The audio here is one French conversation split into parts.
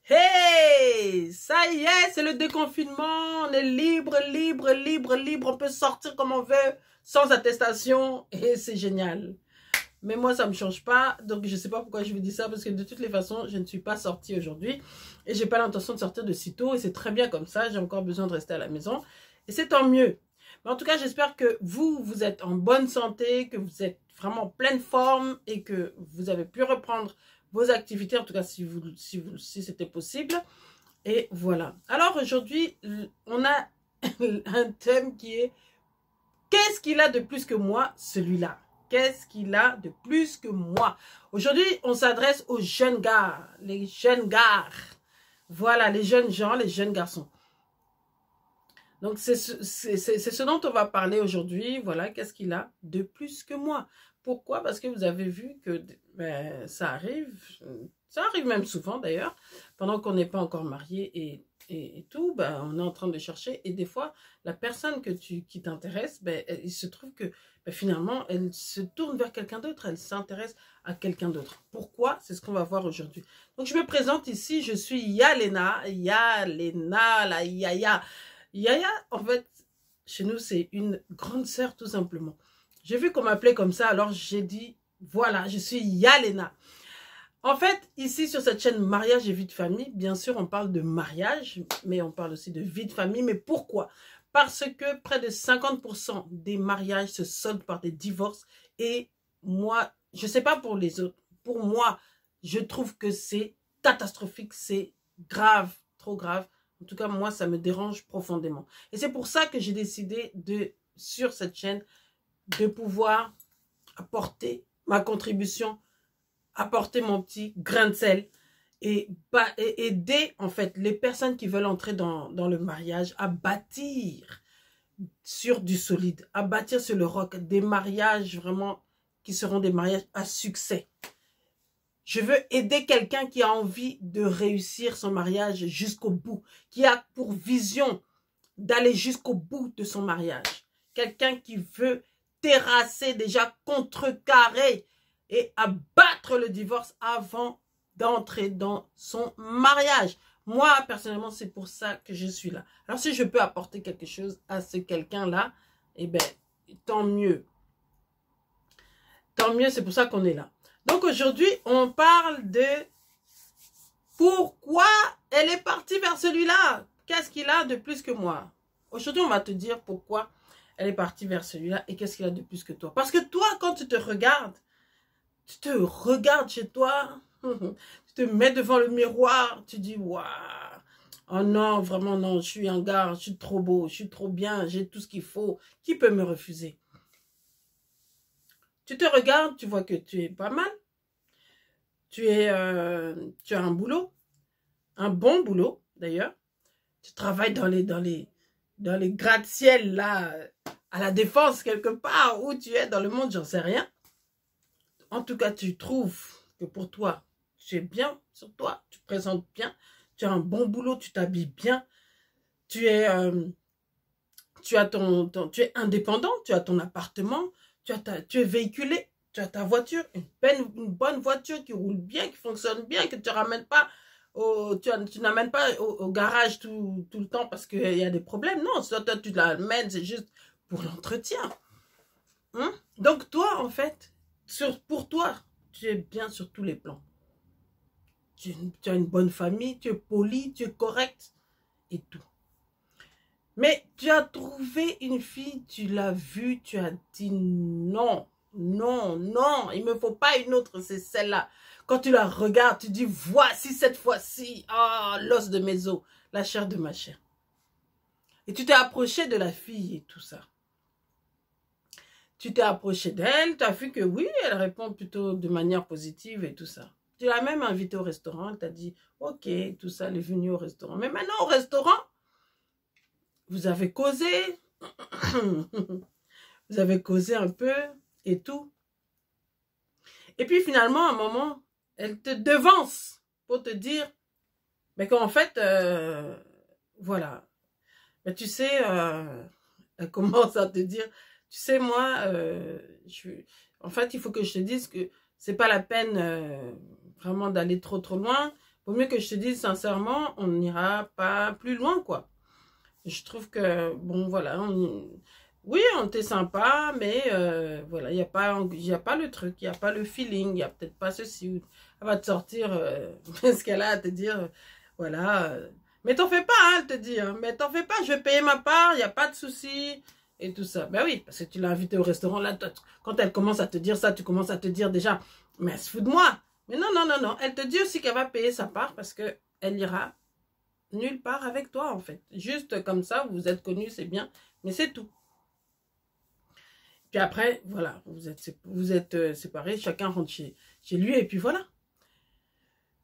Hey, ça y est, c'est le déconfinement. On est libre, libre, libre, libre. On peut sortir comme on veut, sans attestation. Et c'est génial. Mais moi, ça ne me change pas. Donc, je ne sais pas pourquoi je vous dis ça. Parce que de toutes les façons, je ne suis pas sortie aujourd'hui. Et je n'ai pas l'intention de sortir de sitôt. Et c'est très bien comme ça. J'ai encore besoin de rester à la maison. Et c'est tant mieux. Mais en tout cas, j'espère que vous êtes en bonne santé. Que vous êtes vraiment en pleine forme. Et que vous avez pu reprendre vos activités. En tout cas, si c'était possible. Et voilà. Alors, aujourd'hui, on a un thème qui est « Qu'est-ce qu'il a de plus que moi, celui-là » Qu'est-ce qu'il a de plus que moi? Aujourd'hui, on s'adresse aux jeunes gars, les jeunes gars. Voilà, les jeunes gens, les jeunes garçons. Donc, c'est ce dont on va parler aujourd'hui. Voilà, qu'est-ce qu'il a de plus que moi? Pourquoi? Parce que vous avez vu que ça arrive même souvent d'ailleurs, pendant qu'on n'est pas encore marié et tout, on est en train de chercher. Et des fois, la personne qui t'intéresse, il se trouve que finalement, elle se tourne vers quelqu'un d'autre, elle s'intéresse à quelqu'un d'autre. Pourquoi? C'est ce qu'on va voir aujourd'hui. Donc, je me présente ici, je suis Yalena, la Yaya. Yaya, en fait, chez nous, c'est une grande sœur, tout simplement. J'ai vu qu'on m'appelait comme ça, alors j'ai dit, voilà, je suis Yalena. En fait, ici, sur cette chaîne Mariage et Vie de Famille, bien sûr, on parle de mariage, mais on parle aussi de vie de famille. Mais pourquoi? Parce que près de 50% des mariages se soldent par des divorces. Et moi, je ne sais pas pour les autres, pour moi, je trouve que c'est catastrophique, c'est grave, trop grave. En tout cas, moi, ça me dérange profondément. Et c'est pour ça que j'ai décidé sur cette chaîne, de pouvoir apporter ma contribution, apporter mon petit grain de sel et aider en fait les personnes qui veulent entrer dans le mariage à bâtir sur du solide, à bâtir sur le roc, des mariages vraiment qui seront des mariages à succès. Je veux aider quelqu'un qui a envie de réussir son mariage jusqu'au bout, qui a pour vision d'aller jusqu'au bout de son mariage. Quelqu'un qui veut terrasser, déjà contrecarrer et abattre le divorce avant d'entrer dans son mariage. Moi, personnellement, c'est pour ça que je suis là. Alors, si je peux apporter quelque chose à ce quelqu'un-là, eh bien, tant mieux. Tant mieux, c'est pour ça qu'on est là. Donc, aujourd'hui, on parle de pourquoi elle est partie vers celui-là. Qu'est-ce qu'il a de plus que moi? Aujourd'hui, on va te dire pourquoi elle est partie vers celui-là et qu'est-ce qu'il a de plus que toi. Parce que toi, quand tu te regardes chez toi, tu te mets devant le miroir, tu dis, waouh, oh non, vraiment non, je suis un gars, je suis trop beau, je suis trop bien, j'ai tout ce qu'il faut. Qui peut me refuser? Tu te regardes, tu vois que tu es pas mal. Tu as un boulot, un bon boulot d'ailleurs. Tu travailles dans les gratte-ciel là, à la Défense quelque part, où tu es dans le monde, j'en sais rien. En tout cas, tu trouves que pour toi, tu es bien sur toi, tu te présentes bien, tu as un bon boulot, tu t'habilles bien, tu es indépendant, tu as ton appartement, tu es véhiculé, tu as ta voiture, une bonne voiture qui roule bien, qui fonctionne bien, que tu ramènes pas tu n'amènes pas au garage tout le temps parce qu'il y a des problèmes. Non, toi, tu l'amènes, c'est juste pour l'entretien. Donc, toi, en fait, pour toi, tu es bien sur tous les plans. Tu as une bonne famille, tu es poli, tu es correct et tout. Mais tu as trouvé une fille, tu l'as vue, tu as dit non, non, non, il ne me faut pas une autre, c'est celle-là. Quand tu la regardes, tu dis voici cette fois-ci, l'os de mes os, la chair de ma chair. Et tu t'es approché de la fille et tout ça. Tu t'es approché d'elle, tu as vu que oui, elle répond plutôt de manière positive et tout ça. Tu l'as même invitée au restaurant, elle t'a dit ok, tout ça, elle est venue au restaurant. Mais maintenant au restaurant, vous avez causé, vous avez causé un peu et tout. Et puis finalement, à un moment, elle te devance pour te dire, mais qu'en fait, voilà. Mais tu sais, elle commence à te dire, tu sais, moi, en fait, il faut que je te dise que c'est pas la peine vraiment d'aller trop loin Vaut mieux que je te dise sincèrement, on n'ira pas plus loin, quoi. Je trouve que, bon, voilà, oui, on était sympa, mais voilà, il n'y a pas le truc, il n'y a pas le feeling, il n'y a peut-être pas ceci. Elle va te sortir ce qu'elle a à te dire, voilà. Mais t'en fais pas, hein, elle te dit, hein, mais t'en fais pas, je vais payer ma part, il n'y a pas de souci, et tout ça. Ben oui, parce que tu l'as invitée au restaurant, là, toi, quand elle commence à te dire ça, tu commences à te dire déjà, mais elle se fout de moi. Mais non, non, non, non, elle te dit aussi qu'elle va payer sa part parce que elle ira nulle part avec toi, en fait. Juste comme ça, vous êtes connus, c'est bien, mais c'est tout. Puis après, voilà, vous êtes séparés, chacun rentre chez lui, et puis voilà.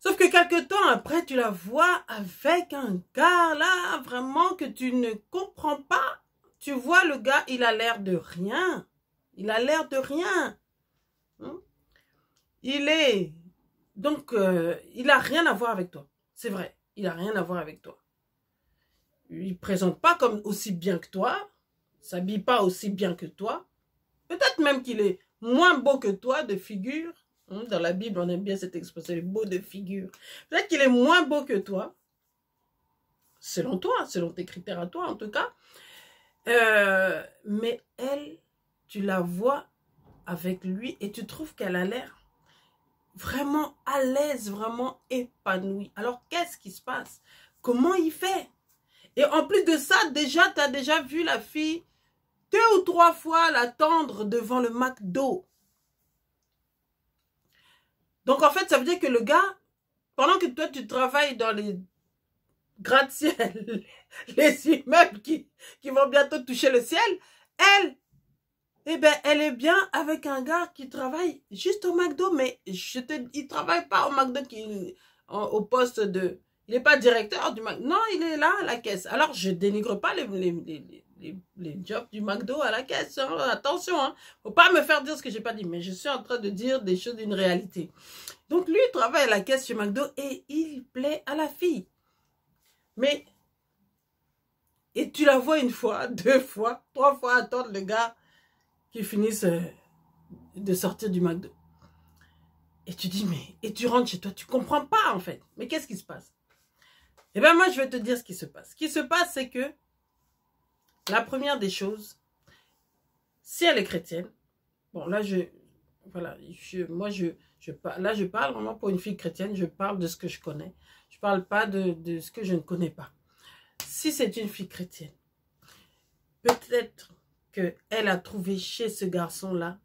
Sauf que quelque temps après, tu la vois avec un gars, là, vraiment, que tu ne comprends pas. Tu vois, le gars, il a l'air de rien. Il a l'air de rien. Il est... Donc, il n'a rien à voir avec toi. C'est vrai, il n'a rien à voir avec toi. Il ne présente pas comme aussi bien que toi. Il ne s'habille pas aussi bien que toi. Peut-être même qu'il est moins beau que toi de figure. Dans la Bible, on aime bien cette expression, beau de figure. Peut-être qu'il est moins beau que toi. Selon toi, selon tes critères à toi en tout cas. Mais elle, tu la vois avec lui et tu trouves qu'elle a l'air vraiment à l'aise, vraiment épanouie. Alors, qu'est-ce qui se passe? Comment il fait? Et en plus de ça, déjà, tu as déjà vu la fille 2 ou 3 fois l'attendre devant le McDo. Donc, en fait, ça veut dire que le gars, pendant que toi, tu travailles dans les gratte-ciel, les immeubles qui vont bientôt toucher le ciel, elle, eh ben, elle est bien avec un gars qui travaille juste au McDo, mais il travaille pas au McDo au poste de... Il n'est pas directeur du McDo. Non, il est là à la caisse. Alors, je dénigre pas les jobs du McDo à la caisse. Hein. Attention, hein. Faut pas me faire dire ce que j'ai pas dit. Mais je suis en train de dire des choses d'une réalité. Donc, lui, il travaille à la caisse chez McDo et il plaît à la fille. Mais, et tu la vois 1 fois, 2 fois, 3 fois attendre le gars qui finisse de sortir du McDo. Et tu dis, mais, et tu rentres chez toi, tu comprends pas en fait. Mais qu'est-ce qui se passe? Eh bien, moi, je vais te dire ce qui se passe. Ce qui se passe, c'est que la première des choses, si elle est chrétienne, bon, là, voilà, là, je parle vraiment pour une fille chrétienne, je parle de ce que je connais. Je parle pas de ce que je ne connais pas. Si c'est une fille chrétienne, peut-être qu'elle a trouvé chez ce garçon-là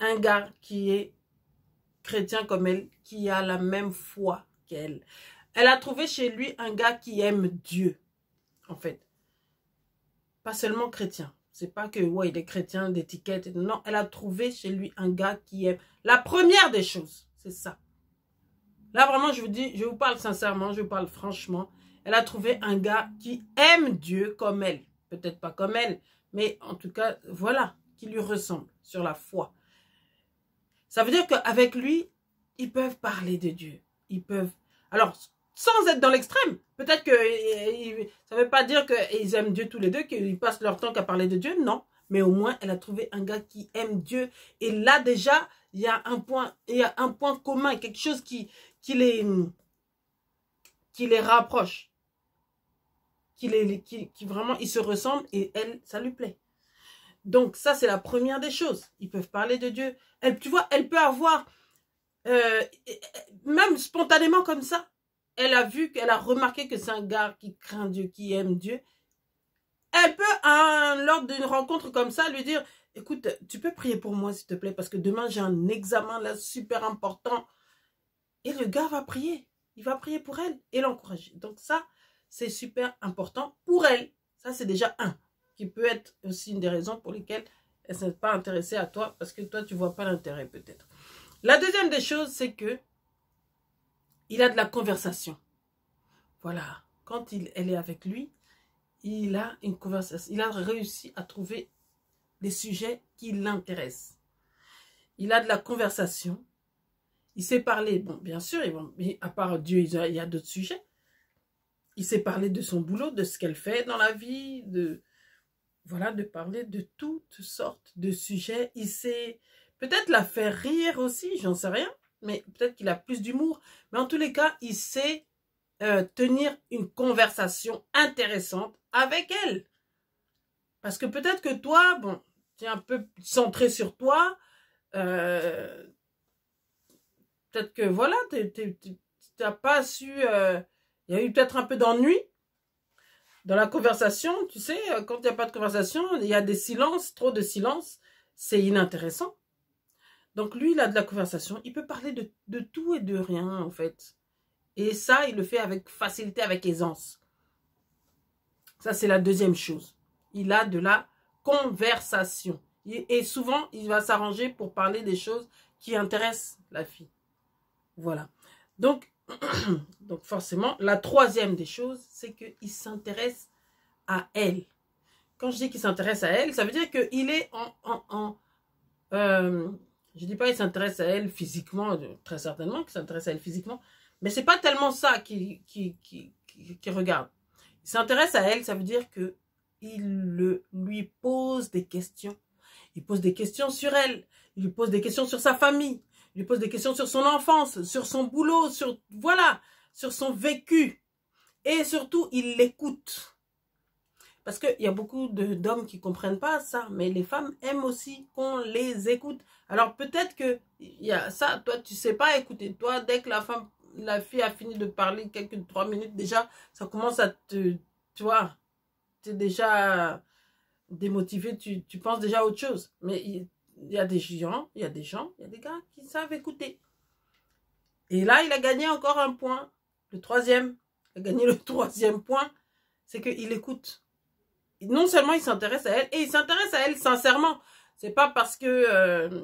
un gars qui est chrétien comme elle, qui a la même foi qu'elle. Elle a trouvé chez lui un gars qui aime Dieu, en fait. Pas seulement chrétien. C'est pas que, ouais, il est chrétien d'étiquette. Non, elle a trouvé chez lui un gars qui aime. La première des choses, c'est ça. Là, vraiment, je vous dis, je vous parle sincèrement, je vous parle franchement. Elle a trouvé un gars qui aime Dieu comme elle. Peut-être pas comme elle, mais en tout cas, voilà, qui lui ressemble sur la foi. Ça veut dire qu'avec lui, ils peuvent parler de Dieu. Ils peuvent... Alors, sans être dans l'extrême. Peut-être que ça ne veut pas dire qu'ils aiment Dieu tous les deux, qu'ils passent leur temps qu'à parler de Dieu. Non. Mais au moins, elle a trouvé un gars qui aime Dieu. Et là, déjà, il y a un point commun, quelque chose qui les rapproche. Qui vraiment, ils se ressemblent et elle, ça lui plaît. Donc, ça, c'est la première des choses. Ils peuvent parler de Dieu. Elle, tu vois, elle peut avoir, même spontanément comme ça, elle a vu, qu'elle a remarqué que c'est un gars qui craint Dieu, qui aime Dieu. Elle peut, lors d'une rencontre comme ça, lui dire, écoute, tu peux prier pour moi, s'il te plaît, parce que demain, j'ai un examen là super important. Et le gars va prier. Il va prier pour elle et l'encourager. Donc ça, c'est super important pour elle. Ça, c'est déjà un qui peut être aussi une des raisons pour lesquelles elle ne s'est pas intéressée à toi, parce que toi, tu ne vois pas l'intérêt peut-être. La deuxième des choses, c'est que il a de la conversation. Voilà. Quand elle est avec lui, il a une conversation. Il a réussi à trouver des sujets qui l'intéressent. Il a de la conversation. Il sait parler. Bon, bien sûr, à part Dieu, il y a d'autres sujets. Il sait parler de son boulot, de ce qu'elle fait dans la vie, voilà, de parler de toutes sortes de sujets. Il sait peut-être la faire rire aussi, j'en sais rien. mais peut-être qu'il a plus d'humour. Mais en tous les cas, il sait tenir une conversation intéressante avec elle. Parce que peut-être que toi, bon, tu es un peu centré sur toi. Peut-être que voilà, tu n'as pas su... il y a eu peut-être un peu d'ennui dans la conversation. Tu sais, quand il n'y a pas de conversation, il y a des silences, trop de silence. C'est inintéressant. Donc lui, il a de la conversation. Il peut parler de tout et de rien, en fait. Et ça, il le fait avec facilité, avec aisance. Ça, c'est la deuxième chose. Il a de la conversation. Et souvent, il va s'arranger pour parler des choses qui intéressent la fille. Voilà. Donc forcément, la troisième des choses, c'est qu'il s'intéresse à elle. Quand je dis qu'il s'intéresse à elle, ça veut dire qu'il est je dis pas qu'il s'intéresse à elle physiquement, très certainement qu'il s'intéresse à elle physiquement, mais c'est pas tellement ça qu'il regarde. Il s'intéresse à elle, ça veut dire que lui pose des questions. Il pose des questions sur elle. Il lui pose des questions sur sa famille. Il lui pose des questions sur son enfance, sur son boulot, sur son vécu. Et surtout, il l'écoute. Parce qu'il y a beaucoup d'hommes qui ne comprennent pas ça, mais les femmes aiment aussi qu'on les écoute. Alors peut-être que y a ça, toi tu ne sais pas écouter. Toi, dès que la fille a fini de parler quelques 3 minutes, déjà, ça commence à tu vois, tu es déjà démotivé, tu penses déjà à autre chose. Mais il y a des gens, il y a des gars qui savent écouter. Et là, il a gagné encore un point. Le troisième, il a gagné le troisième point, c'est qu'il écoute. Non seulement il s'intéresse à elle, et il s'intéresse à elle sincèrement. C'est pas parce que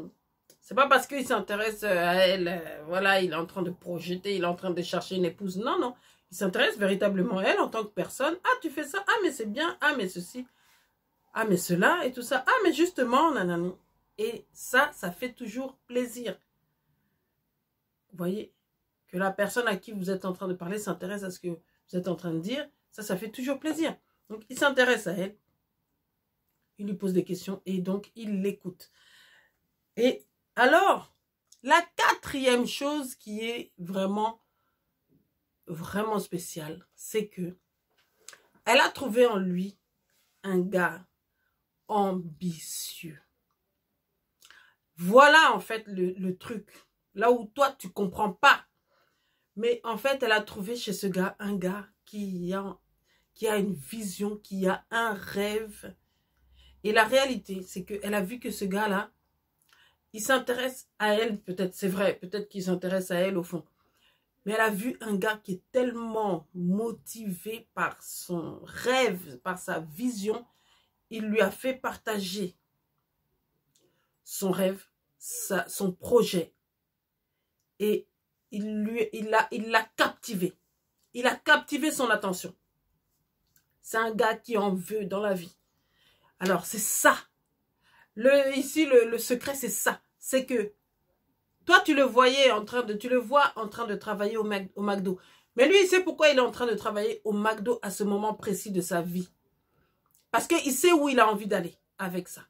qu'il s'intéresse à elle, voilà, il est en train de projeter, il est en train de chercher une épouse. Non, non. Il s'intéresse véritablement à elle en tant que personne. Ah, tu fais ça. Ah, mais c'est bien. Ah, mais ceci. Ah, mais cela et tout ça. Ah, mais justement, nanani. Et ça fait toujours plaisir. Vous voyez que la personne à qui vous êtes en train de parler s'intéresse à ce que vous êtes en train de dire. Ça fait toujours plaisir. Donc, il s'intéresse à elle. Il lui pose des questions et donc, il l'écoute. Et alors, la quatrième chose qui est vraiment, vraiment spéciale, c'est que elle a trouvé en lui un gars ambitieux. Voilà, en fait, le truc. Là où toi, tu comprends pas. Mais en fait, elle a trouvé chez ce gars un gars qui a une vision, qui a un rêve. Et la réalité, c'est qu'elle a vu que ce gars-là, il s'intéresse à elle, peut-être, c'est vrai, peut-être qu'il s'intéresse à elle au fond. Mais elle a vu un gars qui est tellement motivé par son rêve, par sa vision, il lui a fait partager son rêve, son projet. Et il l'a captivé. Il a captivé son attention. C'est un gars qui en veut dans la vie. Alors, c'est ça. Ici, le secret, c'est ça. C'est que toi, tu le vois en train de travailler au McDo. Mais lui, il sait pourquoi il est en train de travailler au McDo à ce moment précis de sa vie. Parce qu'il sait où il a envie d'aller avec ça.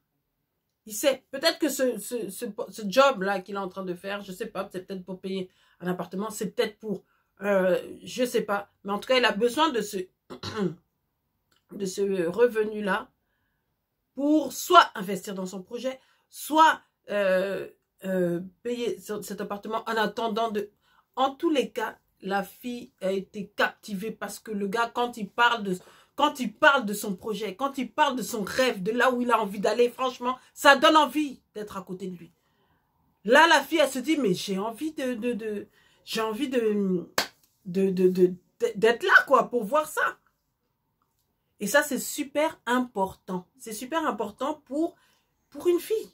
Il sait. Peut-être que ce job-là qu'il est en train de faire, je ne sais pas, c'est peut-être pour payer un appartement, c'est peut-être pour, je ne sais pas. Mais en tout cas, il a besoin de ce revenu-là pour soit investir dans son projet, soit payer cet appartement en attendant de... En tous les cas, la fille a été captivée parce que le gars, quand il parle de son projet, quand il parle de son rêve, de là où il a envie d'aller, franchement, ça donne envie d'être à côté de lui. Là, la fille, elle se dit, mais j'ai envie d'être là, quoi, pour voir ça. Et ça, c'est super important. C'est super important pour une fille.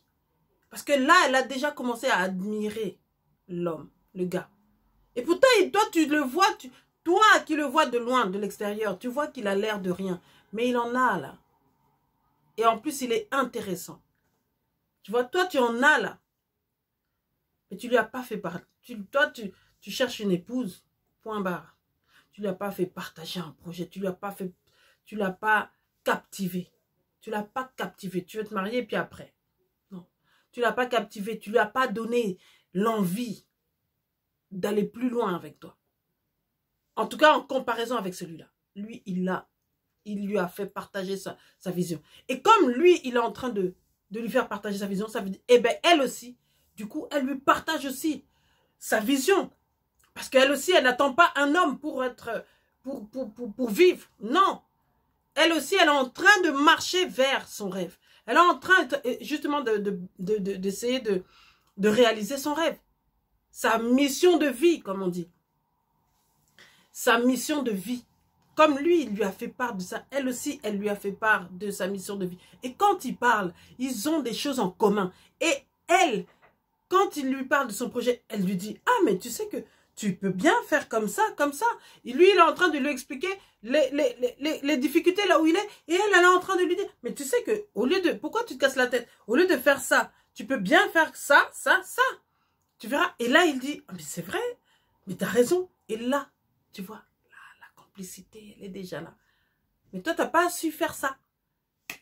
Parce que là, elle a déjà commencé à admirer l'homme, le gars. Et pourtant, toi, tu le vois, toi qui le vois de loin, de l'extérieur, tu vois qu'il a l'air de rien. Mais il en a, là. Et en plus, il est intéressant. Tu vois, toi, tu en as, là. Mais tu ne lui as pas fait parler. Toi, tu cherches une épouse, point barre. Tu ne lui as pas fait partager un projet. Tu ne l'as pas captivé. Tu ne l'as pas captivé. Tu veux te marier, puis après. Non. Tu ne l'as pas captivé. Tu ne lui as pas donné l'envie d'aller plus loin avec toi. En tout cas, en comparaison avec celui-là. Lui, il lui a fait partager sa vision. Et comme lui, il est en train de lui faire partager sa vision, ça veut dire, eh bien, elle aussi, du coup, elle lui partage aussi sa vision. Parce qu'elle aussi, elle n'attend pas un homme pour vivre. Non. Elle aussi, elle est en train de marcher vers son rêve. Elle est en train, justement, d'essayer de réaliser son rêve. Sa mission de vie, comme on dit. Sa mission de vie. Comme lui, il lui a fait part de ça, elle aussi, elle lui a fait part de sa mission de vie. Et quand ils parlent, ils ont des choses en commun. Et elle, quand il lui parle de son projet, elle lui dit, ah, mais tu sais que tu peux bien faire comme ça, comme ça. Et lui, il est en train de lui expliquer les difficultés là où il est. Et elle est en train de lui dire, mais tu sais que, au lieu de, pourquoi tu te casses la tête? Au lieu de faire ça, tu peux bien faire ça, ça, ça. Tu verras. Et là, il dit, ah, mais c'est vrai, mais tu as raison. Et là, tu vois, la complicité, elle est déjà là. Mais toi, tu n'as pas su faire ça.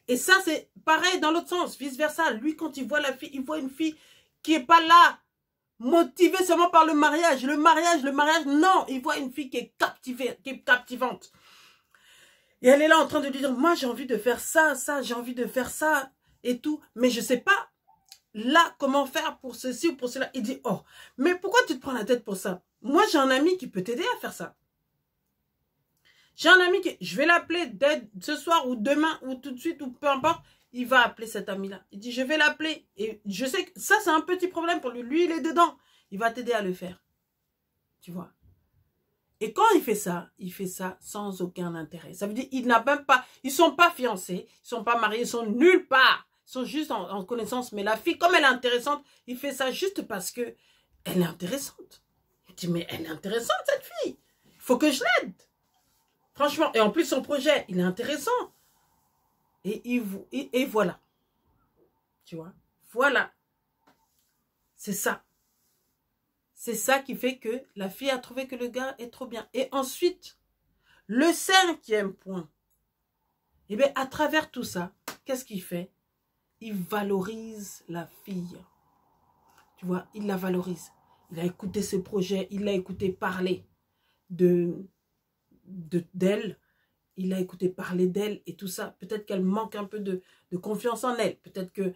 Et ça, c'est pareil dans l'autre sens, vice-versa. Lui, quand il voit la fille, il voit une fille qui n'est pas là, motivée seulement par le mariage. Le mariage, non. Il voit une fille qui est captivée, qui est captivante. Et elle est là en train de lui dire, moi, j'ai envie de faire ça, ça, j'ai envie de faire ça et tout. Mais je ne sais pas là comment faire pour ceci ou pour cela. Il dit, oh, mais pourquoi tu te prends la tête pour ça? Moi, j'ai un ami qui peut t'aider à faire ça. J'ai un ami qui, je vais l'appeler dès ce soir ou demain ou tout de suite ou peu importe. Il va appeler cet ami-là. Il dit, je vais l'appeler. Et je sais que ça, c'est un petit problème pour lui. Lui, il est dedans. Il va t'aider à le faire. Tu vois. Et quand il fait ça sans aucun intérêt. Ça veut dire, il n'a même pas, ils ne sont pas fiancés, ils ne sont pas mariés, ils sont nulle part. Ils sont juste en connaissance. Mais la fille, comme elle est intéressante, il fait ça juste parce que elle est intéressante. Il dit, mais elle est intéressante, cette fille. Il faut que je l'aide. Franchement, et en plus, son projet, il est intéressant. Et voilà. Tu vois, voilà. C'est ça. C'est ça qui fait que la fille a trouvé que le gars est trop bien. Et ensuite, le cinquième point. Eh bien, à travers tout ça, qu'est-ce qu'il fait? Il valorise la fille. Tu vois, il la valorise. Il a écouté ses projets, il l'a écouté parler d'elle. Il a écouté parler d'elle et tout ça. Peut-être qu'elle manque un peu de confiance en elle. Peut-être que...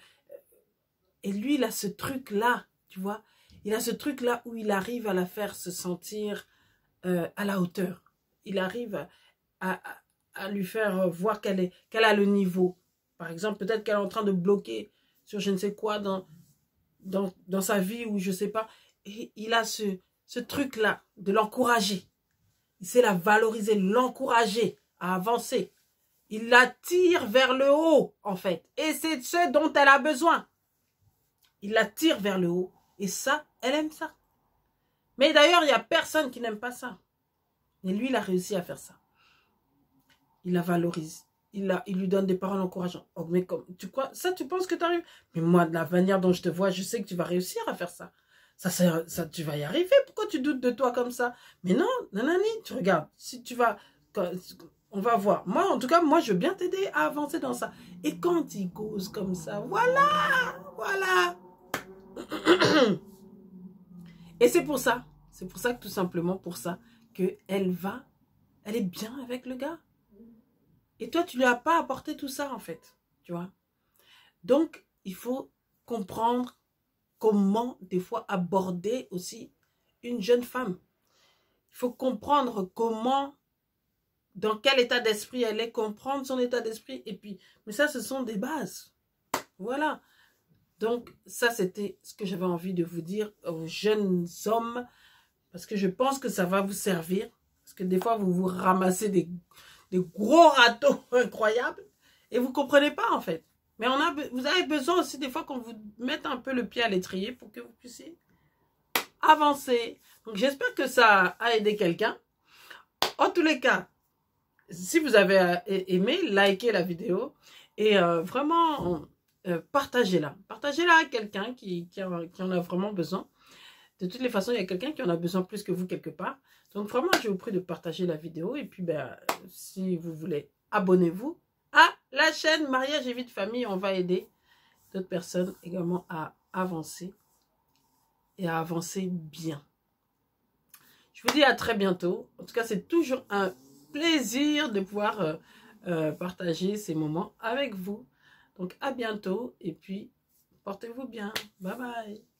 Et lui, il a ce truc-là, tu vois. Il a ce truc-là où il arrive à la faire se sentir à la hauteur. Il arrive à lui faire voir qu'elle a le niveau. Par exemple, peut-être qu'elle est en train de bloquer sur je ne sais quoi dans sa vie ou je ne sais pas. Et il a ce truc-là de l'encourager. Il sait la valoriser, l'encourager à avancer. Il la tire vers le haut, en fait. Et c'est ce dont elle a besoin. Il la tire vers le haut. Et ça, elle aime ça. Mais d'ailleurs, il n'y a personne qui n'aime pas ça. Et lui, il a réussi à faire ça. Il la valorise. Il lui donne des paroles encourageantes. Oh, mais comme, tu penses que tu arrives? Mais moi, de la manière dont je te vois, je sais que tu vas réussir à faire ça. Ça, tu vas y arriver. Pourquoi tu doutes de toi comme ça? Mais non, nanani, tu regardes. Si tu vas... On va voir. Moi, en tout cas, moi, je veux bien t'aider à avancer dans ça. Et quand il cause comme ça, voilà, voilà. Et c'est pour ça que tout simplement pour ça, qu'elle elle est bien avec le gars. Et toi, tu lui as pas apporté tout ça, en fait, tu vois. Donc, il faut comprendre comment, des fois, aborder aussi une jeune femme. Il faut comprendre comment, dans quel état d'esprit elle est, comprendre son état d'esprit. Et puis, mais ça, ce sont des bases. Voilà. Donc, ça, c'était ce que j'avais envie de vous dire aux jeunes hommes. Parce que je pense que ça va vous servir. Parce que des fois, vous vous ramassez des gros râteaux incroyables. Et vous ne comprenez pas, en fait. Mais vous avez besoin aussi, des fois, qu'on vous mette un peu le pied à l'étrier pour que vous puissiez avancer. Donc, j'espère que ça a aidé quelqu'un. En tous les cas, si vous avez aimé, likez la vidéo. Et vraiment... partagez-la. Partagez-la à quelqu'un qui en a vraiment besoin. De toutes les façons, il y a quelqu'un qui en a besoin plus que vous quelque part. Donc vraiment, je vous prie de partager la vidéo. Et puis, si vous voulez, abonnez-vous à la chaîne Mariage et Vie de Famille. On va aider d'autres personnes également à avancer. Et à avancer bien. Je vous dis à très bientôt. En tout cas, c'est toujours un plaisir de pouvoir partager ces moments avec vous. Donc, à bientôt et puis, portez-vous bien. Bye bye.